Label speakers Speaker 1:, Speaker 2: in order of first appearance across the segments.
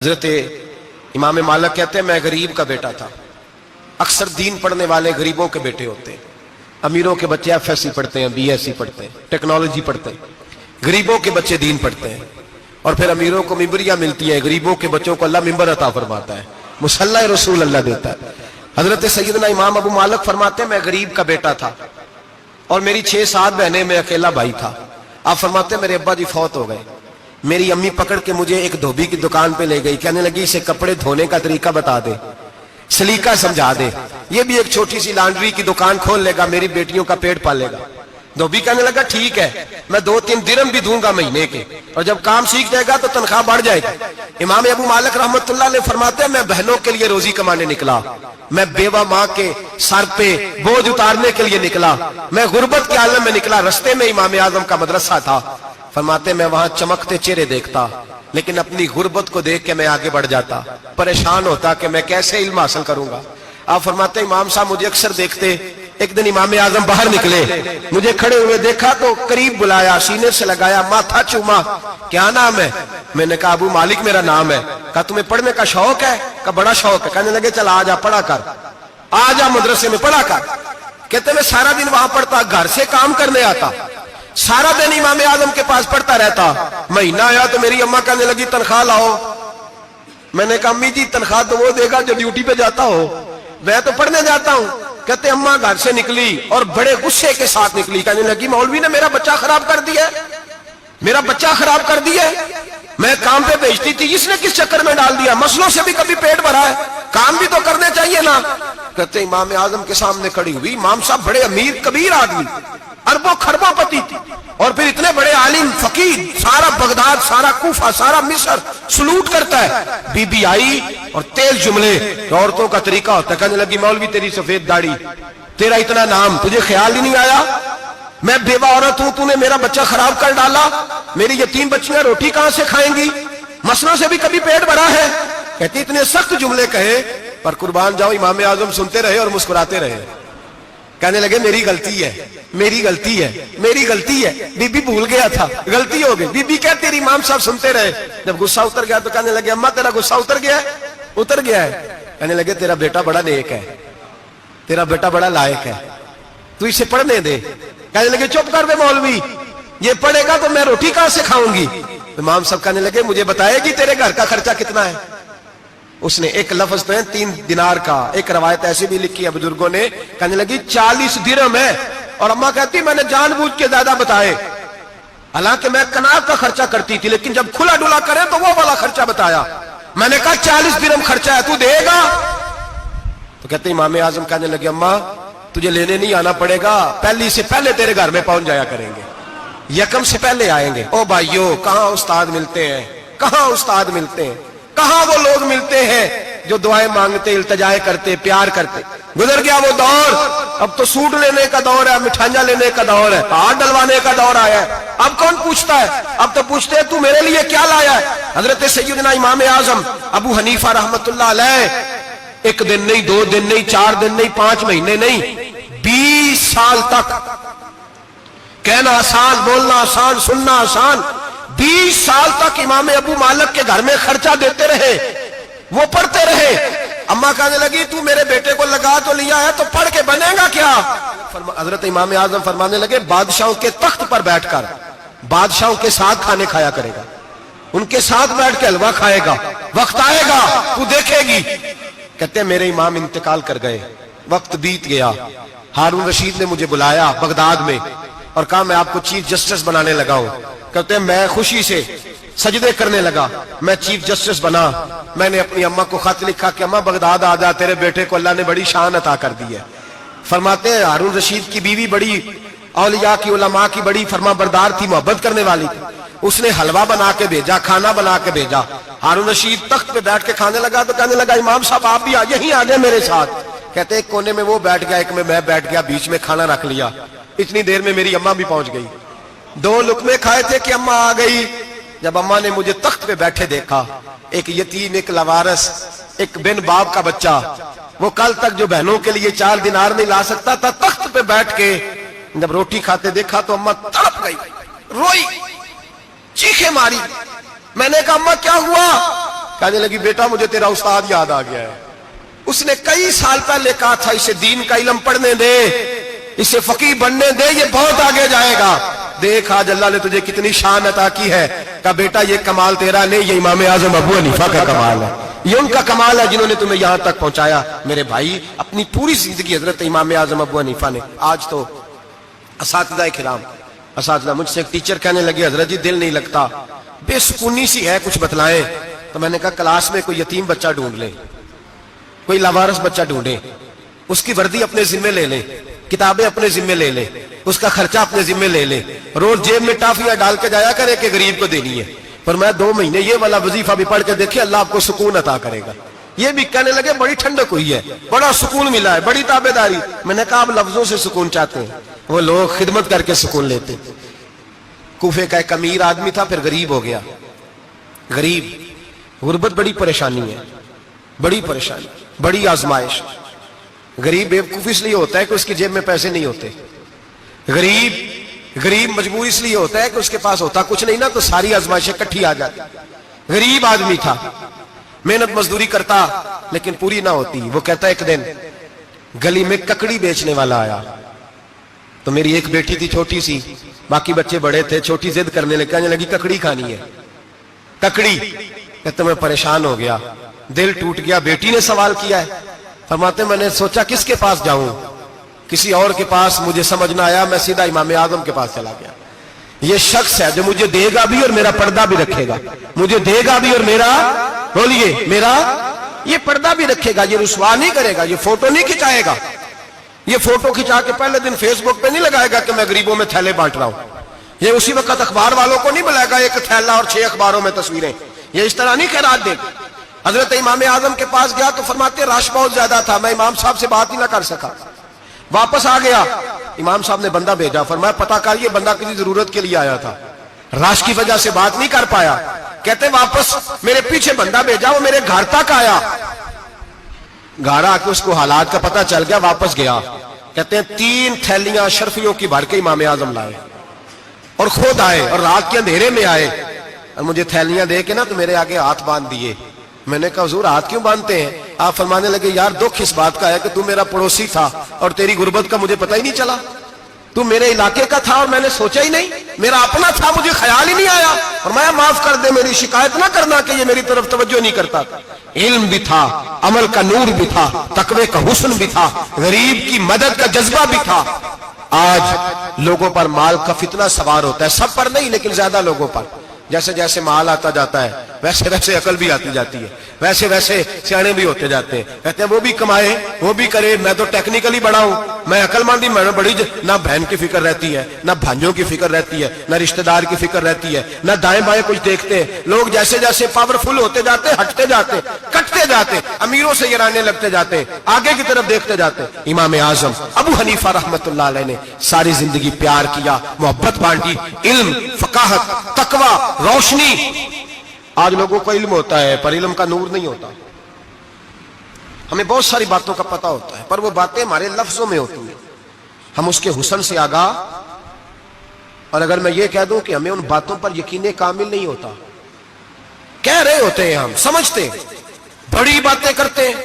Speaker 1: حضرت امام مالک کہتے ہیں میں غریب کا بیٹا تھا. اکثر دین پڑھنے والے غریبوں کے بیٹے ہوتے ہیں. امیروں کے بچے ایف ایس سی پڑھتے ہیں, بی ایس سی پڑھتے ہیں, ٹیکنالوجی پڑھتے ہیں. غریبوں کے بچے دین پڑھتے ہیں اور پھر امیروں کو ممبریاں ملتی ہیں. غریبوں کے بچوں کو اللہ ممبر عطا فرماتا ہے, مصلی رسول اللہ دیتا ہے. حضرت سیدنا امام ابو مالک فرماتے ہیں میں غریب کا بیٹا تھا اور میری 6-7 بہنیں, میں اکیلا بھائی تھا. آپ فرماتے ہیں میرے ابا جی فوت ہو گئے. میری امی پکڑ کے مجھے ایک دھوبی کی دکان پہ لے گئی, کہنے لگی اسے کپڑے دھونے کا طریقہ بتا دے, سلیقہ سمجھا دے, یہ بھی ایک چھوٹی سی لانڈری کی دکان کھول لے گا, میری بیٹیوں کا پیٹ پالے گا. دھوبی کہنے لگا ٹھیک ہے, میں 2-3 درہم بھی دوں گا مہینے کے, اور جب کام سیکھ جائے گا تو تنخواہ بڑھ جائے گی. امام ابو مالک رحمت اللہ علیہ فرماتے ہیں میں بہنوں کے لیے روزی کمانے نکلا, میں بیوہ ماں کے سر پہ بوجھ اتارنے کے لیے نکلا, میں غربت کے عالم میں نکلا. رستے میں امام اعظم کا مدرسہ تھا. فرماتے میں وہاں چمکتے چہرے دیکھتا, لیکن اپنی غربت کو دیکھ کے میں آگے بڑھ جاتا, پریشان ہوتا کہ میں کیسے علم حاصل کروں گا. آپ فرماتے امام صاحب مجھے اکثر دیکھتے. ایک دن امام اعظم باہر نکلے, مجھے کھڑے ہوئے دیکھا تو قریب بلایا, سینے سے لگایا, ماتھا چوما. کیا نام ہے؟ میں نے کہا ابو مالک میرا نام ہے. کہا تمہیں پڑھنے کا شوق ہے؟ کہا بڑا شوق ہے. کہنے لگے چل آ جا پڑھا کر, آ جا مدرسے میں پڑھا کر. کہتے میں سارا دن وہاں پڑھتا, گھر سے کام کرنے آتا, سارا دن امام اعظم کے پاس پڑھتا رہتا. مہینہ آیا تو میری اماں کہنے لگی تنخواہ لاؤ. میں نے کہا امی جی تنخواہ تو وہ دے گا جو ڈیوٹی پہ جاتا ہو, میں تو پڑھنے جاتا ہوں. کہتے اماں گھر سے نکلی اور بڑے غصے کے ساتھ نکلی, کہنے لگی مولوی نے میرا بچہ خراب کر دیا, میرا بچہ خراب کر دیا. میں کام پہ بھیجتی تھی, اس نے کس چکر میں ڈال دیا, مسلوں سے بھی کبھی پیٹ بھرا ہے, کام بھی تو کرنے چاہیے نا. کہتے امام اعظم کے سامنے کھڑی ہوئی. امام صاحب بڑے امیر کبیر آدمی, اربوں خربوں پتی تھی, اور پھر اتنے بڑے عالم فقیر, سارا بغداد, سارا کوفہ, سارا مصر سلوٹ کرتا ہے. بی بی آئی اور تیل جملے عورتوں کا طریقہ ہوتا ہے. کہنے لگی مولوی تیری سفید داڑھی, تیرا اتنا نام, تجھے خیال ہی نہیں آیا میں بیوہ عورت ہوں, تو نے میرا بچہ خراب کر ڈالا, میری یتیم بچیاں روٹی کہاں سے کھائیں گی, مسلوں سے بھی کبھی پیٹ بھرا ہے. کہتی اتنے سخت جملے کہے, پر قربان جاؤ امام اعظم سنتے رہے اور مسکراتے رہے. کہنے لگے میری غلطی ہے, میری غلطی ہے, میری غلطی ہے, بی بی بھول گیا تھا, غلطی ہو گئی. بی بی کہتے تیری امام صاحب سنتے رہے. جب غصہ اتر گیا تو کہنے لگے اماں تیرا غصہ اتر گیا ہے؟ اتر گیا ہے. کہنے لگے تیرا بیٹا بڑا نیک ہے, تیرا بیٹا بڑا لائق ہے, تو اسے پڑھنے دے. کہنے لگے چپ کر دے مولوی, یہ پڑھے گا تو میں روٹی کہاں سے کھاؤں گی. امام صاحب کہنے لگے مجھے بتائے گی تیرے گھر کا خرچہ کتنا ہے. اس نے ایک لفظ تو ہے 3 دینار کا, ایک روایت ایسی بھی لکھی ہے بزرگوں نے, کہنے لگی 40 درہم ہے. اور اماں کہتی میں نے جان بوجھ کے زیادہ بتائے, حالانکہ میں کناب کا خرچہ کرتی تھی, لیکن جب کھلا ڈولا کرے تو وہ والا خرچہ بتایا. میں نے کہا 40 درہم خرچہ ہے, تو دے گا؟ تو کہتے امام اعظم کہنے لگے اماں تجھے لینے نہیں آنا پڑے گا, پہلی سے پہلے تیرے گھر میں پہنچ جایا کریں گے, یکم سے پہلے آئیں گے. او بھائیو کہاں استاد ملتے ہیں, کہاں استاد ملتے ہیں, کہاں وہ لوگ ملتے ہیں جو دعائیں مانگتے, التجائے کرتے, پیار کرتے. گزر گیا وہ دور, اب تو سوٹ لینے کا دور ہے, مٹھائیاں لینے کا دور ہے, ہاتھ ڈلوانے کا دور آیا ہے. اب کون پوچھتا ہے, اب تو پوچھتے ہیں تو میرے لیے کیا لایا ہے. حضرت سیدنا امام اعظم ابو حنیفہ رحمت اللہ علیہ 1 دن نہیں, 2 دن نہیں, 4 دن نہیں, 5 مہینے نہیں, 20 سال تک, کہنا آسان, بولنا آسان, سننا آسان, 20 سال تک امام ابو مالک کے گھر میں خرچہ دیتے رہے, وہ پڑھتے رہے. اماں کہنے لگی تو میرے بیٹے کو لگا تو لیا ہے, تو پڑھ کے بنے گا کیا. حضرت امام اعظم فرمانے لگے بادشاہوں کے تخت پر بیٹھ کر بادشاہوں کے ساتھ کھانے کھایا کرے گا, ان کے ساتھ بیٹھ کے حلوہ کھائے گا, وقت آئے گا تو دیکھے گی. کہتے ہیں میرے امام انتقال کر گئے, وقت بیت گیا. ہارون رشید نے مجھے بلایا بغداد میں اور کہا میں آپ کو چیف جسٹس بنانے لگا ہوں. کہتے ہیں میں خوشی سے سجدے کرنے لگا, میں چیف جسٹس بنا. میں نے اپنی اماں کو خط لکھا کہ اماں بغداد آ جا, تیرے بیٹے کو اللہ نے بڑی شان عطا کر دی ہے. فرماتے ہیں ہارون رشید کی بیوی بڑی اولیاء کی, علماء کی بڑی فرما بردار تھی, محبت کرنے والی تھی. اس نے حلوہ بنا کے بھیجا, کھانا بنا کے بھیجا. ہارون رشید تخت پہ بیٹھ کے کھانے لگا تو کہنے لگا امام صاحب آپ بھی یہیں آ جائیں میرے ساتھ. کہتے ایک کونے میں وہ بیٹھ گیا, ایک میں بیٹھ گیا, بیچ میں کھانا رکھ لیا. اتنی دیر میں میری اماں بھی پہنچ گئی. 2 لقمے کھائے تھے کہ اماں آ گئی. جب اماں نے مجھے تخت پہ بیٹھے دیکھا, ایک یتیم, ایک لوارث, ایک بن باپ کا بچہ, وہ کل تک جو بہنوں کے لیے 4 دینار نہیں لا سکتا تھا, تخت پہ بیٹھ کے جب روٹی کھاتے دیکھا تو اماں تڑپ گئی, روئی, چیخیں ماری. میں نے کہا اماں کیا ہوا؟ کہنے لگی بیٹا مجھے تیرا استاد یاد آ گیا ہے، اس نے کئی سال پہلے کہا تھا اسے دین کا علم پڑھنے دے، اسے فقیہ بننے دے، یہ بہت آگے جائے گا۔ دیکھ آج اللہ نے تجھے کتنی شان عطا کی ہے۔ کہا بیٹا یہ کمال تیرا نہیں، یہ امام اعظم ابو حنیفہ کا کمال ہے، یہ ان کا کمال ہے جنہوں نے تمہیں یہاں تک پہنچایا۔ میرے بھائی اپنی پوری زندگی حضرت امام اعظم ابو حنیفہ نے، آج تو اساتذہ کرام، اساتذہ مجھ سے ایک ٹیچر کہنے لگے حضرت جی دل نہیں لگتا، بے سکونی سی ہے، کچھ بتلائیں۔ تو میں نے کہا کلاس میں کوئی یتیم بچہ ڈھونڈ لیں، کوئی لاوارث بچہ ڈھونڈیں، اس کی وردی اپنے ذمے لے لیں، کتابیں اپنے ذمے لے لیں، اس کا خرچہ اپنے ذمے لے لیں، روز جیب میں ٹافیاں ڈال کے جایا کرے کہ غریب کو دینی ہے، پر میں 2 مہینے یہ والا وظیفہ بھی پڑھ کے دیکھے، اللہ آپ کو سکون عطا کرے گا۔ یہ بھی کہنے لگے بڑی ٹھنڈک ہوئی ہے، بڑا سکون ملا ہے، بڑی تابعداری۔ میں نے کہا آپ لفظوں سے سکون چاہتے ہیں، وہ لوگ خدمت کر کے سکون لیتے۔ کوفے کا ایک امیر آدمی تھا، پھر غریب ہو گیا۔ غریب، غربت بڑی پریشانی ہے، بڑی پریشانی، بڑی آزمائش۔ غریب بیوقوف اس لیے ہوتا ہے کہ اس کی جیب میں پیسے نہیں ہوتے، غریب مجبور اس لیے ہوتا ہے کہ اس کے پاس ہوتا کچھ نہیں نا، تو ساری آزمائشیں کٹھی آ جاتی۔ غریب آدمی تھا، محنت مزدوری کرتا لیکن پوری نہ ہوتی۔ وہ کہتا ایک دن گلی میں ککڑی بیچنے والا آیا، تو میری ایک بیٹی تھی چھوٹی سی، باقی بچے بڑے تھے، چھوٹی ضد کرنے لگی، کہنے لگی ککڑی کھانی ہے، ککڑی۔ کہتے میں پریشان ہو گیا، دل ٹوٹ گیا، بیٹی نے سوال کیا ہے۔ فرماتے میں نے سوچا کس کے پاس جاؤں، کسی اور کے پاس مجھے سمجھ نہ آیا، میں سیدھا امام اعظم کے پاس چلا گیا۔ یہ شخص ہے جو مجھے دے گا بھی اور میرا پردہ بھی رکھے گا، مجھے دے گا بھی اور میرا، بولیے، میرا یہ پردہ بھی رکھے گا، یہ رسوا نہیں کرے گا، یہ فوٹو نہیں کھچائے گا، یہ فوٹو کھچا کے پہلے دن فیس بک پہ نہیں لگائے گا کہ میں غریبوں میں تھیلے بانٹ رہا ہوں، یہ اسی وقت اخبار والوں کو نہیں بلائے گا ایک تھیلا اور 6 اخباروں میں تصویریں، یہ اس طرح نہیں خیرات دے گا۔ حضرت امام اعظم کے پاس گیا تو فرماتے رش بہت زیادہ تھا، میں امام صاحب سے بات ہی نہ کر سکا، واپس آ گیا۔ امام صاحب نے بندہ بھیجا، فرمایا پتہ کر یہ بندہ کسی ضرورت کے لیے آیا تھا، رش کی وجہ سے بات نہیں کر پایا۔ کہتے واپس میرے پیچھے بندہ بھیجا، وہ میرے گھر تک آیا، گھر آ کے اس کو حالات کا پتہ چل گیا، واپس گیا۔ کہتے ہیں 3 تھیلیاں اشرفیوں کی بھر کے امام اعظم لائے اور خود آئے اور رات کے اندھیرے میں آئے اور مجھے تھیلیاں دے کے نا تو میرے آگے ہاتھ باندھ دیے۔ میں نے کہا حضور ہاتھ کیوں باندھتے ہیں؟ آپ فرمانے لگے یار دکھ اس بات کا ہے کہ تو میرا پڑوسی تھا اور تیری غربت کا مجھے پتہ ہی نہیں چلا، تو میرے علاقے کا تھا اور میں نے سوچا ہی نہیں، میرا اپنا تھا مجھے خیال ہی نہیں آیا۔ فرمایا معاف کر دے، میری شکایت نہ کرنا کہ یہ میری طرف توجہ نہیں کرتا۔ علم بھی تھا، عمل کا نور بھی تھا، تقوی کا حسن بھی تھا، غریب کی مدد کا جذبہ بھی تھا۔ آج لوگوں پر مال کا فتنہ سوار ہوتا ہے، سب پر نہیں لیکن زیادہ لوگوں پر۔ جیسے جیسے مال آتا جاتا ہے ویسے ویسے عقل بھی آتی جاتی ہے، ویسے ویسے سیانے بھی ہوتے جاتے ہیں۔ کہتے ہیں وہ بھی کمائے وہ بھی کرے، میں تو ٹیکنیکلی بڑا ہوں، میں عقل مندی، میں نے بڑی نہ بہن کی فکر رہتی ہے، نہ بھانجوں کی فکر رہتی ہے، نہ رشتہ دار کی فکر رہتی ہے، نہ دائیں بائیں کچھ دیکھتے ہیں۔ لوگ جیسے جیسے پاورفل ہوتے جاتے ہٹتے جاتے، کٹتے جاتے، امیروں سے گرانے لگتے جاتے، آگے کی طرف دیکھتے جاتے۔ امام اعظم ابو حنیفہ رحمۃ اللہ علیہ نے ساری زندگی پیار کیا، محبت بانٹی، علم، فقاہت، تقوی، روشنی۔ آج لوگوں کو علم ہوتا ہے پر علم کا نور نہیں ہوتا، ہمیں بہت ساری باتوں کا پتہ ہوتا ہے پر وہ باتیں ہمارے لفظوں میں ہوتی ہیں، ہم اس کے حسن سے آگاہ۔ اور اگر میں یہ کہہ دوں کہ ہمیں ان باتوں پر یقین کامل نہیں ہوتا، کہہ رہے ہوتے ہیں، ہم سمجھتے ہیں، بڑی باتیں کرتے ہیں،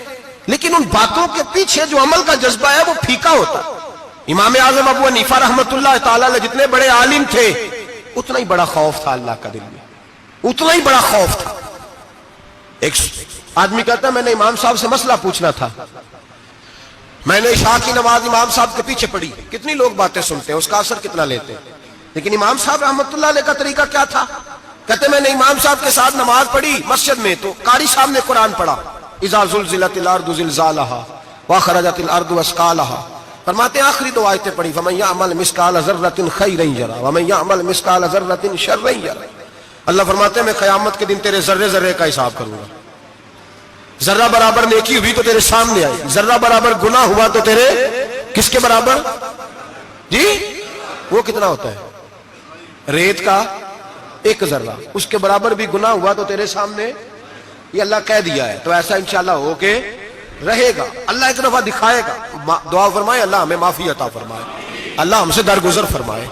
Speaker 1: لیکن ان باتوں کے پیچھے جو عمل کا جذبہ ہے وہ پھیکا ہوتا۔ امام اعظم ابو حنیفہ رحمۃ اللہ تعالی علیہ جتنے بڑے عالم تھے اتنا ہی بڑا خوف تھا اللہ کا دل میں، اتنا ہی بڑا خوف تھا۔ ایک آدمی کہتا ہے میں نے امام صاحب سے مسئلہ پوچھنا تھا، میں نے عشاء کی نماز امام صاحب کے پیچھے پڑھی، کتنی لوگ باتیں سنتے ہیں، اس کا اثر کتنا لیتے ہیں، لیکن امام صاحب رحمۃ اللہ علیہ کا طریقہ کیا تھا؟ کہتے میں نے امام صاحب کے ساتھ نماز پڑھی مسجد میں، تو قاری صاحب نے قرآن پڑھا، اذا زلزلت الارض زلزالہا واخرجت الارض اثقالہا، فرماتے ہیں آخری 2 آیتیں پڑھی، فمن یعمل مثقال ذرۃ خیرا یرہ ومن یعمل مثقال ذرۃ شرا یرہ۔ اللہ فرماتے ہیں میں قیامت کے دن تیرے ذرے ذرے کا حساب کروں گا، ذرہ برابر نیکی ہوئی تو تیرے سامنے آئی، ذرہ برابر گناہ ہوا تو تیرے کس کے برابر؟ جی وہ کتنا ہوتا ہے؟ ریت کا 1 ذرہ، اس کے برابر بھی گناہ ہوا تو تیرے سامنے، یہ اللہ کہہ دیا ہے، تو ایسا انشاءاللہ ہو کے رہے گا۔ اللہ ایک دفعہ دکھائے گا، دعا فرمائے اللہ ہمیں معافی عطا فرمائے، اللہ ہم سے درگزر فرمائے،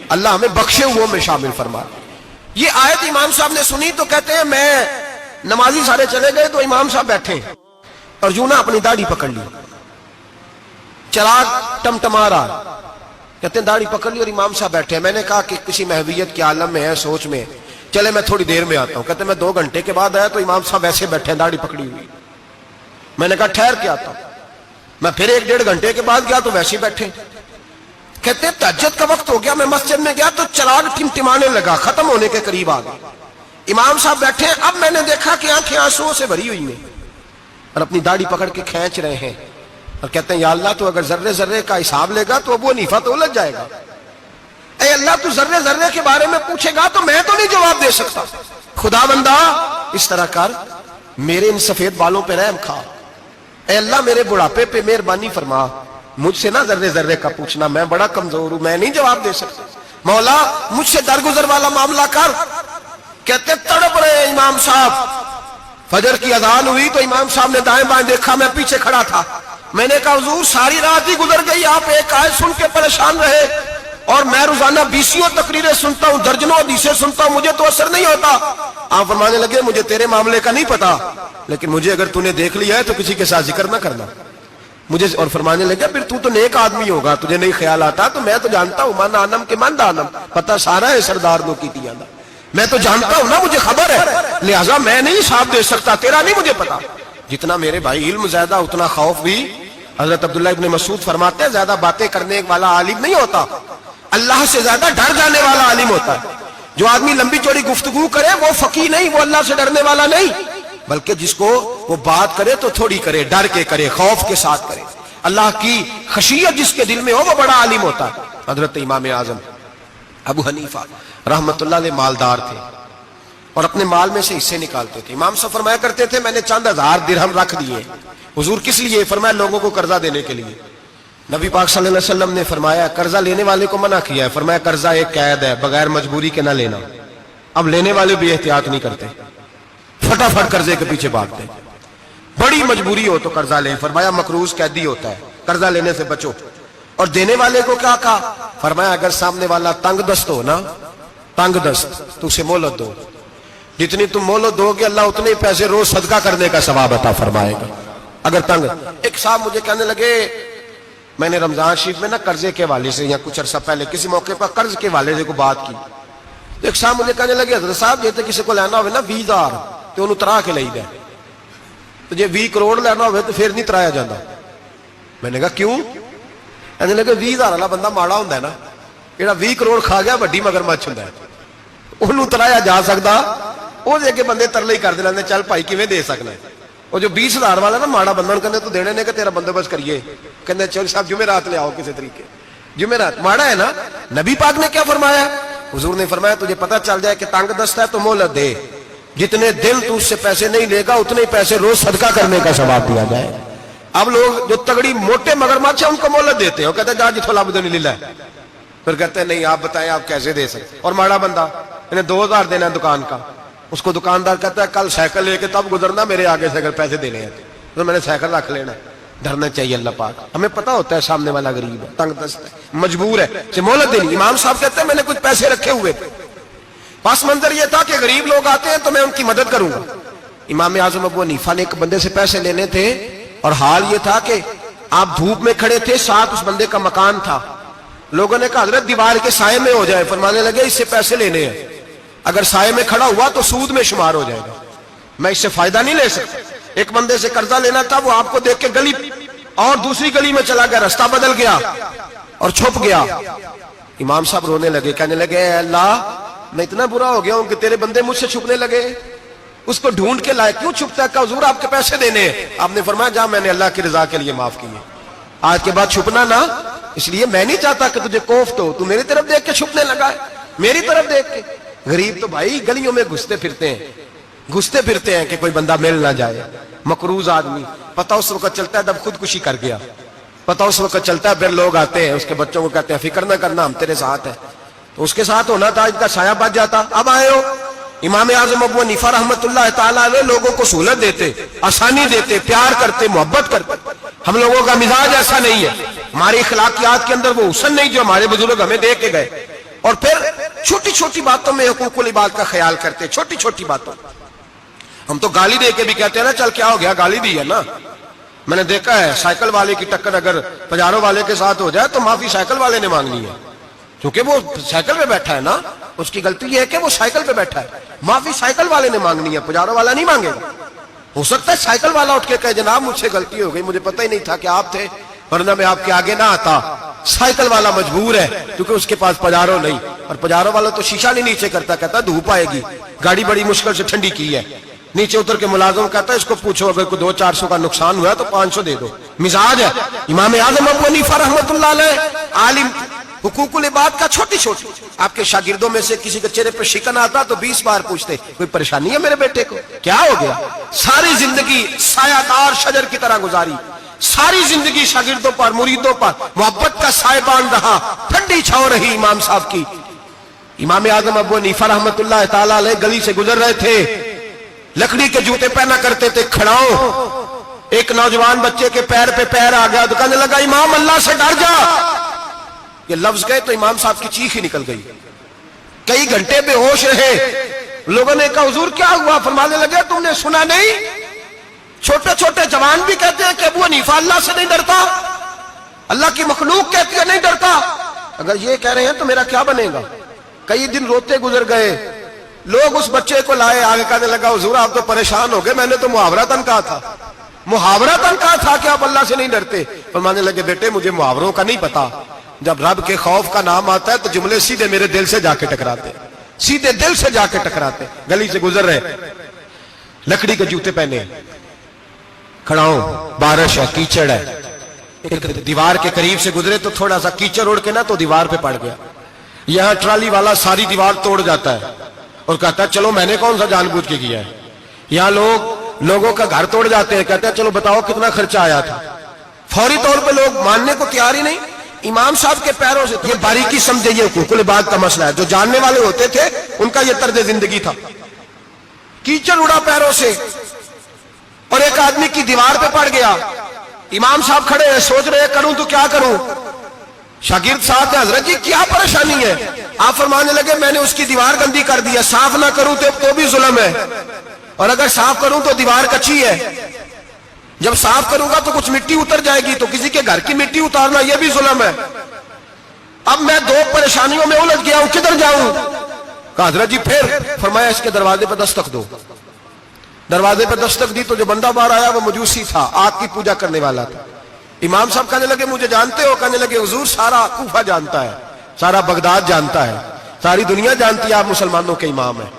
Speaker 1: اللہ ہمیں بخشے ہوئوں میں شامل فرمائے۔ یہ آیت امام صاحب نے سنی تو کہتے ہیں میں نمازی سارے چلے گئے تو امام صاحب بیٹھے اور یوں نہ اپنی داڑھی پکڑ لی, چراغ ٹمٹما رہا, کہتے ہیں داڑھی پکڑ لی اور امام صاحب بیٹھے. میں نے کہا کہ کسی محویت کے عالم میں ہے, سوچ میں, چلے میں تھوڑی دیر میں آتا ہوں. کہتے ہیں میں 2 گھنٹے کے بعد آیا تو امام صاحب ایسے بیٹھے ہیں داڑھی پکڑی ہوئی. میں نے کہا ٹھہر کے آتا ہوں. میں پھر 1-1.5 گھنٹے کے بعد گیا تو ویسے ہی بیٹھے. کہتے ہیں تہجد کا وقت ہو گیا, میں مسجد میں گیا تو چراغ ٹمٹمانے لگا, ختم ہونے کے قریب آ گیا. امام صاحب بیٹھے, اب میں نے دیکھا کہ آنکھیں آنسوؤں سے بھری ہوئی ہیں اور اپنی داڑھی پکڑ کے کھینچ رہے ہیں اور کہتے ہیں یا اللہ تو اگر ذرے ذرے کا حساب لے گا تو ابو حنیفہ تو الجھ جائے گا. اے اللہ تو ذرے ذرے کے بارے میں پوچھے گا تو میں تو نہیں جواب دے سکتا. خدا بندہ اس طرح کر, میرے ان سفید بالوں پہ رحم کھا. اے اللہ میرے بڑھاپے پہ مہربانی فرما, مجھ سے نہ ذرے ذرے کا پوچھنا, میں بڑا کمزور ہوں, میں نہیں جواب دے سکتا. مولا مجھ سے درگزر والا معاملہ کر. کہتے تڑپ رہے امام صاحب. فجر کی اذان ہوئی تو امام صاحب نے دائیں بائیں دیکھا, میں پیچھے کھڑا تھا. میں نے کہا حضور ساری رات ہی گزر گئی, آپ ایک آیت سن کے پریشان رہے اور میں روزانہ 20 تقریریں سنتا ہوں, درجنوں حدیثیں سنتا ہوں, مجھے تو اثر نہیں ہوتا. آپ فرمانے لگے مجھے تیرے معاملے کا نہیں پتا, لیکن مجھے اگر تو نے دیکھ لیا ہے تو کسی کے ساتھ ذکر نہ کرنا مجھے. اور فرمانے لگے پھر تو نیک آدمی ہوگا, تجھے نہیں خیال آتا, تو میں تو جانتا ہوں من آنم کے من دانم, پتہ سارا ہے سردار نو کی تیانا, میں تو جانتا ہوں نا, مجھے خبر ہے, لہٰذا میں نہیں حساب دے سکتا, تیرا نہیں مجھے پتا. جتنا میرے بھائی علم زیادہ اتنا خوف بھی. حضرت عبداللہ ابن مسعود فرماتے ہیں زیادہ باتیں کرنے والا عالم نہیں ہوتا, اللہ سے زیادہ ڈر جانے والا عالم ہوتا ہے. جو آدمی لمبی چوڑی گفتگو کرے وہ فقیہ نہیں, وہ اللہ سے ڈرنے والا نہیں, بلکہ جس کو وہ بات کرے تو تھوڑی کرے, ڈر کے کرے, خوف کے ساتھ کرے. اللہ کی خشیت جس کے دل میں ہو وہ بڑا عالم ہوتا ہے. حضرت امام اعظم ابو حنیفہ رحمت اللہ علیہ مالدار تھے اور اپنے مال میں سے حصے نکالتے تھے. امام صاحب فرمایا کرتے تھے میں نے چند 1000 درہم رکھ دیے. حضور کس لیے؟ فرمایا لوگوں کو قرضہ دینے کے لیے. نبی پاک صلی اللہ علیہ وسلم نے فرمایا قرضہ لینے والے کو منع کیا ہے, فرمایا قرضہ ایک قید ہے, بغیر مجبوری کے نہ لینا. اب لینے والے بھی احتیاط نہیں کرتے, فٹافٹ قرضے کے پیچھے بھاگتے. بڑی مجبوری ہو تو قرضہ لیں, فرمایا مقروض قیدی ہوتا ہے, قرضہ لینے سے بچو. اور دینے والے کو کیا کہا؟ فرمایا اگر سامنے والا تنگ دست ہو نا, تنگ دست, تو اسے مہلت دو. جتنی تم مہلت دو گے اللہ اتنے پیسے روز صدقہ کرنے کا ثواب عطا فرمائے گا. اگر تنگ. ایک صاحب مجھے کہنے لگے, میں نے رمضان شریف میں نا قرضے کے والے سے یا کچھ عرصہ پہلے کسی موقع پر قرض کے والے سے کو بات کی. ایک صاحب مجھے کہنے لگے حضرت صاحب جیسے کسی کو لینا ہوئے نا 20,000 تو انہوں ترا کے لئی دے, تو جے 20 کروڑ لینا ہوئے تو پھر نہیں ترایا جاتا. میں نے کہا کیوں؟ کہنے لگے 20,000 والا بندہ ماڑا ہوندا ہے نا, جڑا 20 کروڑ کھا گیا وڈی مگرمچھ ہوندا ہے, انہوں ترایا جا سکدا, وہ دے کے بندے ترلے ہی کر دے لیندے چل بھائی کیویں دے سکنا ہے. وہ جو 20,000 والا نا ماڑا بندہ انہوں کہندے تو دینے نے کہ تیرا بندوبست کریے, کہندے چل صاحب جمعرات لے آؤ کسی طریقے. جمعرات ماڑا ہے نا. نبی پاک نے کیا فرمایا؟ حضور نے فرمایا تجھے پتہ چل جائے کہ تنگ دست ہے تو مہلت دے, جتنے دن تو اس سے پیسے نہیں لے گا اتنے پیسے روز صدقہ کرنے کا ثواب دیا جائے. اب لوگ جو تگڑی موٹے مگرمچھ ہیں ان کو مہلت دیتے ہیں, وہ کہتے ہیں جا جتھوں لب دے نہیں لے, پھر کہتے ہیں نہیں آپ بتائیں آپ کیسے دے سکتے. اور ماڑا بندہ انہیں 2,000 دینا ہے دکان کا, اس کو دکاندار کہتا ہے کل سائیکل لے کے تب گزرنا میرے آگے سے اگر پیسے دینے ہیں تو میں نے سائیکل رکھ لینا. ڈرنا چاہیے اللہ پاک, ہمیں پتا ہوتا ہے سامنے والا غریب ہے, تنگ دست ہے, مجبور ہے, اسے مہلت دینی. امام صاحب کہتے ہیں میں نے کچھ پیسے رکھے ہوئے تھے, پس منظر یہ تھا کہ غریب لوگ آتے ہیں تو میں ان کی مدد کروں گا. امام اعظم ابو حنیفہ نے ایک بندے سے پیسے لینے تھے اور حال یہ تھا کہ آپ دھوپ میں کھڑے تھے, ساتھ اس بندے کا مکان تھا. لوگوں نے کہا حضرت دیوار کے سائے میں ہو جائے. فرمانے لگے اس سے پیسے لینے ہیں, اگر سائے میں کھڑا ہوا تو سود میں شمار ہو جائے گا, میں اس سے فائدہ نہیں لے سکتا. ایک بندے سے قرضہ لینا تھا, وہ آپ کو دیکھ کے گلی اور دوسری گلی میں چلا گیا, رستہ بدل گیا اور چھپ گیا. امام صاحب رونے لگے, کہنے لگے اے اللہ میں اتنا برا ہو گیا ہوں کہ تیرے بندے مجھ سے چھپنے لگے. اس کو ڈھونڈ کے لائے, کیوں چھپتا ہے؟ کہ حضور آپ کے پیسے دینے ہیں. آپ نے فرمایا جا میں نے اللہ کی رضا کے لیے معاف کیے, آج کے بعد چھپنا نہ, اس لیے میں نہیں چاہتا کہ تجھے کوفت ہو, تو میری طرف دیکھ کے چھپنے لگا ہے, میری طرف دیکھ کے. غریب تو بھائی گلیوں میں گھستے پھرتے ہیں کہ کوئی بندہ مل نہ جائے. مقروض آدمی پتہ اس وقت چلتا ہے جب خودکشی کر گیا, پتہ اس وقت چلتا ہے پھر لوگ آتے ہیں اس کے بچوں کو کہتے ہیں فکر نہ کرنا ہم تیرے ساتھ ہیں, تو اس کے ساتھ ہونا تھا, ان کا سایہ بچ جاتا. اب آئے ہو امام اعظم ابو حنیفہ رحمت اللہ تعالیٰ علیہ لوگوں کو سہولت دیتے, آسانی دیتے, پیار کرتے, محبت کرتے. ہم لوگوں کا مزاج ایسا نہیں ہے, ہماری اخلاقیات کے اندر وہ حسن نہیں جو ہمارے بزرگ ہمیں دے کے گئے. اور پھر چھوٹی چھوٹی باتوں میں حقوق العباد کا خیال کرتے, چھوٹی چھوٹی باتوں. ہم تو گالی دے کے بھی کہتے ہیں نا چل کیا ہو گیا, گالی دی ہے نا. میں نے دیکھا ہے سائیکل والے کی ٹکر اگر پجارو والے کے ساتھ ہو جائے تو معافی سائیکل والے نے مانگنی ہے, کیونکہ وہ سائیکل پہ بیٹھا ہے نا, اس کی غلطی یہ ہے کہ وہ سائیکل پہ بیٹھا ہے. معافی سائیکل والے نے مانگنی ہے, پجارو والا نہیں مانگے گا. ہو سکتا ہے سائیکل والا اٹھ کے کہے جناب مجھ سے غلطی ہو گئی, مجھے پتہ ہی نہیں تھا کہ آپ تھے, ورنہ میں آپ کے آگے نہ آتا. سائیکل والا مجبور ہے کیونکہ اس کے پاس پجارو نہیں, اور پجارو والا تو شیشہ نہیں نیچے کرتا, کہتا دھوپ آئے گی, گاڑی بڑی مشکل سے ٹھنڈی کی ہے. نیچے اتر کے ملازم کہتا ہے اس کو پوچھو اگر کوئی 200-400 کا نقصان ہوا تو 500 دے دو. مزاج ہے. امام اعظم ابو حنیفہ رحمۃ اللہ علیہ عالم, حقوق العباد کا چھوٹی چھوٹی, آپ کے شاگردوں میں سے کسی کے چہرے پہ شکن آتا تو 20 بار پوچھتے کوئی پریشانی ہے میرے بیٹے کو, کیا ہو گیا. ساری زندگی سایہ دار شجر کی طرح گزاری, ساری زندگی شاگردوں پر مریدوں پر محبت کا سائبان رہا, ٹھنڈی چھاؤ رہی امام صاحب کی. امام اعظم ابو حنیفہ رحمۃ اللہ تعالی علیہ گلی سے گزر رہے تھے, لکڑی کے جوتے پہنا کرتے تھے, کھڑاؤ ایک نوجوان بچے کے پیر پہ پیر آ گیا تو کہنے لگا امام اللہ سے ڈر جا. یہ لفظ گئے تو امام صاحب کی چیخ ہی نکل گئی. کئی گھنٹے بے ہوش رہے. لوگوں نے کہا حضور کیا ہوا؟ فرمانے لگے تم نے سنا نہیں, چھوٹے چھوٹے جوان بھی کہتے ہیں کہ ابو حنیفہ اللہ سے نہیں ڈرتا, اللہ کی مخلوق کہتی ہے نہیں ڈرتا. اگر یہ کہہ رہے ہیں تو میرا کیا بنے گا. کئی دن روتے گزر گئے. لوگ اس بچے کو لائے, آگے کہنے لگا حضور آپ تو پریشان ہو گئے, میں نے تو محاورتاً کہا تھا, محاورتاً کہا تھا کہ آپ اللہ سے نہیں ڈرتے. فرمانے لگے بیٹے مجھے محاوروں کا نہیں پتا, جب رب کے خوف کا نام آتا ہے تو جملے سیدھے میرے دل سے جا کے ٹکراتے, سیدھے دل سے جا کے ٹکراتے. گلی سے گزر رہے, لکڑی کے جوتے پہنے, کھڑا ہوں, بارش ہے, کیچڑ ہے, ایک دیوار کے قریب سے گزرے تو تھوڑا سا کیچڑ اڑ کے نا تو دیوار پہ پڑ گیا. یہاں ٹرالی والا ساری دیوار توڑ جاتا ہے اور کہتا ہے چلو میں نے کون سا جان بوجھ کے کیا ہے. یہاں لوگوں کا گھر توڑ جاتے ہیں, کہتے ہیں چلو بتاؤ کتنا خرچہ آیا تھا. فوری طور پہ لوگ ماننے کو تیار ہی نہیں. امام صاحب کے پیروں سے, یہ باریکی سمجھے, یہ حقوق العباد کا مسئلہ ہے. جو جاننے والے ہوتے تھے ان کا یہ طرز زندگی تھا. کیچڑ اڑا پیروں سے اور ایک آدمی کی دیوار پہ پڑ گیا. امام صاحب کھڑے ہیں, سوچ رہے کروں تو کیا کروں. شاگرد صاحب نے حضرت جی کیا پریشانی ہے؟ آپ فرمانے لگے میں نے اس کی دیوار گندی کر دی ہے, صاف نہ کروں تو بھی ظلم ہے, اور اگر صاف کروں تو دیوار کچی ہے. جب صاف کروں گا تو کچھ مٹی اتر جائے گی, تو کسی کے گھر کی مٹی اتارنا یہ بھی ظلم ہے. اب میں دو پریشانیوں میں الجھ گیا ہوں, کدھر جاؤں؟ کہا حضرت جی پھر. فرمایا اس کے دروازے پہ دستک دو. دروازے پہ دستک دی تو جو بندہ باہر آیا وہ مجوسی تھا, آگ کی پوجا کرنے والا تھا. امام صاحب کہنے لگے مجھے جانتے ہو؟ کہنے لگے حضور سارا کوفہ جانتا ہے, سارا بغداد جانتا ہے, ساری دنیا جانتی ہے آپ مسلمانوں کے امام ہیں,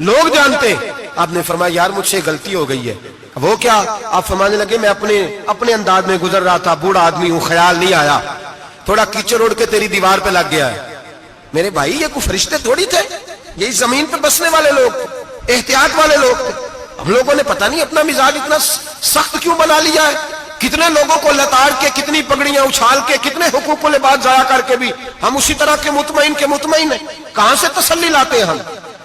Speaker 1: لوگ جانتے. آپ نے فرمایا یار مجھ سے غلطی ہو گئی ہے. وہ کیا؟ آپ فرمانے لگے میں اپنے انداز میں گزر رہا تھا, بوڑھا آدمی ہوں, خیال نہیں آیا, تھوڑا کیچڑ اڑ کے تیری دیوار پہ لگ گیا ہے. میرے بھائی یہ کوئی فرشتے تھوڑی تھے, یہی زمین پہ بسنے والے لوگ, احتیاط والے لوگ تھے. ہم لوگوں نے پتہ نہیں اپنا مزاج اتنا سخت کیوں بنا لیا ہے. کتنے لوگوں کو لتاڑ کے, کتنی پگڑیاں اچھال کے, کتنے حقوق العباد ضائع کر کے بھی ہم اسی طرح کے مطمئن ہیں. کہاں سے تسلی لاتے ہیں ہم,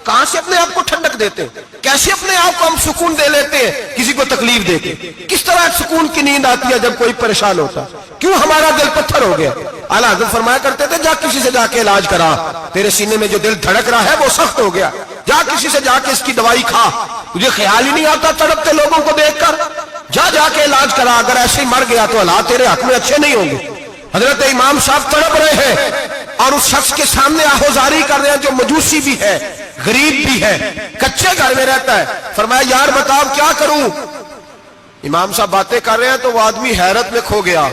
Speaker 1: کہاں سے اپنے آپ کو ٹھنڈک دیتے ہیں, کیسے اپنے آپ کو ہم سکون دے لیتے ہیں کسی کو تکلیف دے کے. کس طرح سکون کی نیند آتی ہے جب کوئی پریشان ہوتا, کیوں ہمارا دل پتھر ہو گیا. اعلیٰ حضرت فرمایا کرتے تھے جا کسی سے جا کے علاج کرا, تیرے سینے میں جو دل دھڑک رہا ہے وہ سخت ہو گیا, جا کسی سے جا کے اس کی دوائی کھا, تجھے خیال ہی نہیں آتا تڑپتے لوگوں کو دیکھ کر, جا کے علاج کرا. اگر ایسے ہی مر گیا تو حالات تیرے حق میں اچھے نہیں ہوں گے. حضرت امام صاحب تڑپ رہے ہیں اور اس شخص کے سامنے آہوزاری کر رہے ہیں جو مجوسی بھی ہے, غریب بھی ہے, کچے گھر میں رہتا ہے. فرمایا یار بتاؤ کیا کروں. امام صاحب باتیں کر رہے ہیں تو وہ آدمی حیرت میں کھو گیا,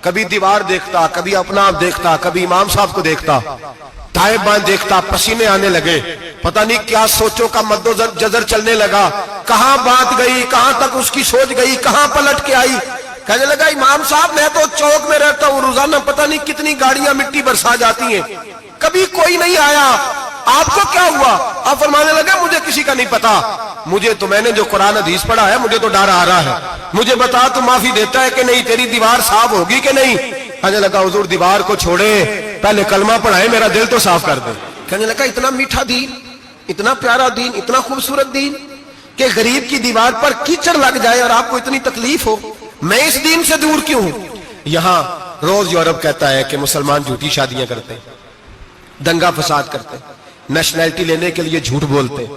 Speaker 1: کبھی دیوار دیکھتا, کبھی اپنا آپ دیکھتا, کبھی امام صاحب کو دیکھتا, دائیں بائیں دیکھتا, پسینے آنے لگے, پتہ نہیں کیا سوچوں کا مد و جزر چلنے لگا, کہاں بات گئی, کہاں تک اس کی سوچ گئی, کہاں پلٹ کے آئی. کہنے لگا امام صاحب میں تو چوک میں رہتا ہوں, روزانہ پتہ نہیں کتنی گاڑیاں مٹی برسا جاتی ہیں, کبھی کوئی نہیں آیا, آپ کو کیا ہوا؟ آپ فرمانے لگے مجھے کسی کا نہیں پتا, مجھے تو میں نے جو قرآن حدیث پڑھا ہے مجھے تو ڈر آ رہا ہے, مجھے بتا تو معافی دیتا ہے کہ نہیں, تیری دیوار صاف ہوگی کہ نہیں. کہنے لگا حضور دیوار کو چھوڑے, پہلے کلمہ پڑھائے, میرا دل تو صاف کر دے. کہنے لگا اتنا میٹھا دین, اتنا پیارا دین, اتنا خوبصورت دین کہ غریب کی دیوار پر کیچڑ لگ جائے اور آپ کو اتنی تکلیف ہو, میں اس دین سے دور کیوں ہوں. یہاں روز یورپ کہتا ہے کہ مسلمان جھوٹی شادیاں کرتے ہیں, دنگا فساد کرتے ہیں, نیشنلٹی لینے کے لیے جھوٹ بولتے ہیں,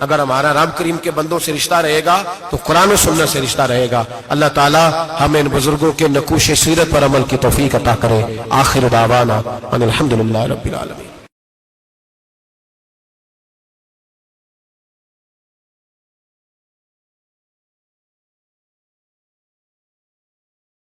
Speaker 1: اگر ہمارا رب کریم کے بندوں سے رشتہ رہے گا تو قرآن و سنت سے رشتہ رہے گا. اللہ تعالی ہمیں ان بزرگوں کے نقوش سیرت پر عمل کی توفیق عطا کرے. آخر دعوانا ان الحمدللہ رب العالمین.